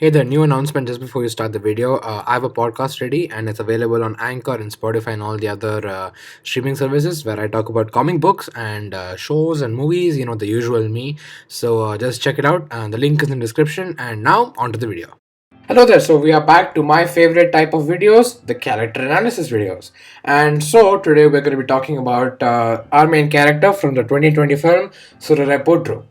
Hey there, new announcement just before you start the video. I have a podcast ready and it's available on Anchor and Spotify and all the other streaming services where I talk about comic books and shows and movies, the usual me. So just check it out. The link is in the description. And now, onto the video. Hello there, so we are back to my favorite type of videos, the character analysis videos. And so today we're going to be talking about our main character from the 2020 film Soorarai Pottru.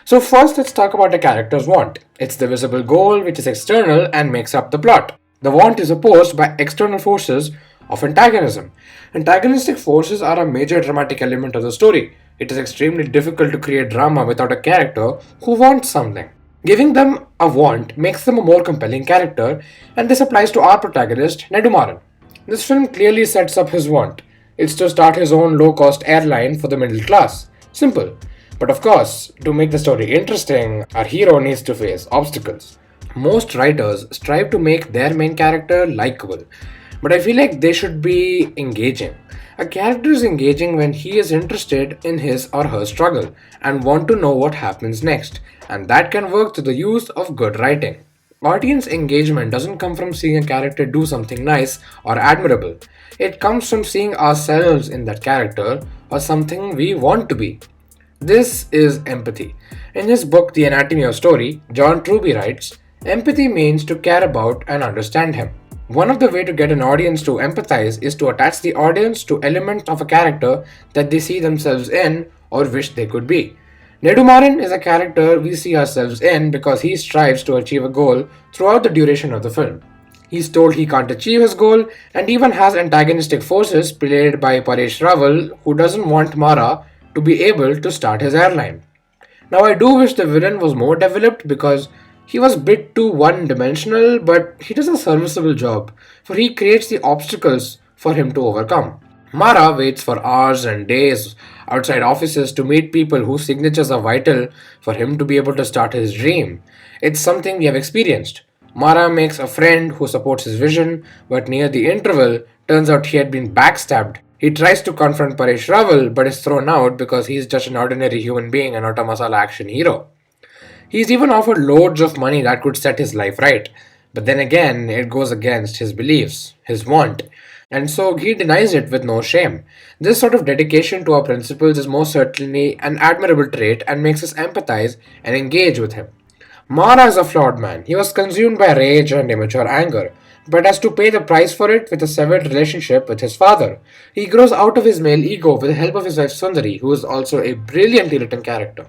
So first let's talk about the character's want. It's the visible goal which is external and makes up the plot. The want is opposed by external forces of antagonism. Antagonistic forces are a major dramatic element of the story. It is extremely difficult to create drama without a character who wants something. Giving them a want makes them a more compelling character, and this applies to our protagonist, Nedumaran. This film clearly sets up his want. It's to start his own low-cost airline for the middle class. Simple. But of course, to make the story interesting, our hero needs to face obstacles. Most writers strive to make their main character likable, but I feel like they should be engaging. A character is engaging when he is interested in his or her struggle and want to know what happens next, and that can work through the use of good writing. Audience engagement doesn't come from seeing a character do something nice or admirable. It comes from seeing ourselves in that character or something we want to be. This is empathy. In his book, The Anatomy of Story, John Truby writes, empathy means to care about and understand him. One of the ways to get an audience to empathize is to attach the audience to elements of a character that they see themselves in or wish they could be. Nedumaran is a character we see ourselves in because he strives to achieve a goal throughout the duration of the film. He's told he can't achieve his goal and even has antagonistic forces played by Paresh Rawal who doesn't want Mara to be able to start his airline. Now I do wish the villain was more developed because he was a bit too one-dimensional, but he does a serviceable job, for he creates the obstacles for him to overcome. Mara waits for hours and days outside offices to meet people whose signatures are vital for him to be able to start his dream. It's something we have experienced. Mara makes a friend who supports his vision, but near the interval, turns out he had been backstabbed. He tries to confront Paresh Rawal but is thrown out because he's just an ordinary human being and not a masala action hero. He's even offered loads of money that could set his life right, but then again, it goes against his beliefs, his want, and so he denies it with no shame. This sort of dedication to our principles is most certainly an admirable trait and makes us empathize and engage with him. Mara is a flawed man. He was consumed by rage and immature anger, but has to pay the price for it with a severed relationship with his father. He grows out of his male ego with the help of his wife Sundari, who is also a brilliantly written character.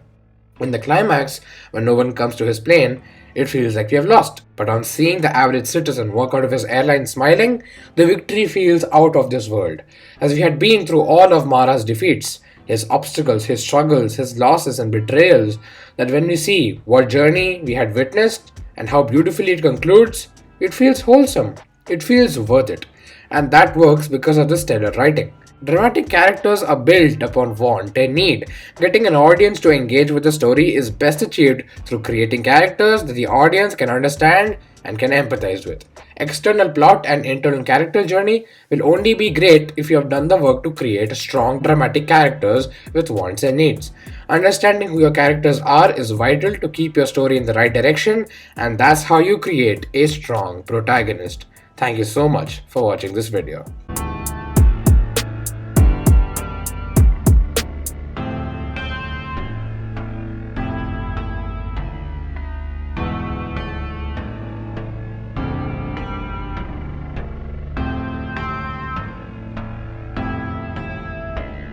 In the climax, when no one comes to his plane, it feels like we have lost. But on seeing the average citizen walk out of his airline smiling, the victory feels out of this world, as we had been through all of Mara's defeats, his obstacles, his struggles, his losses and betrayals, that when we see what journey we had witnessed and how beautifully it concludes, it feels wholesome, it feels worth it. And that works because of the stellar writing. Dramatic characters are built upon want and need. Getting an audience to engage with the story is best achieved through creating characters that the audience can understand and can empathize with. External plot and internal character journey will only be great if you have done the work to create strong dramatic characters with wants and needs. Understanding who your characters are is vital to keep your story in the right direction, and that's how you create a strong protagonist. Thank you so much for watching this video.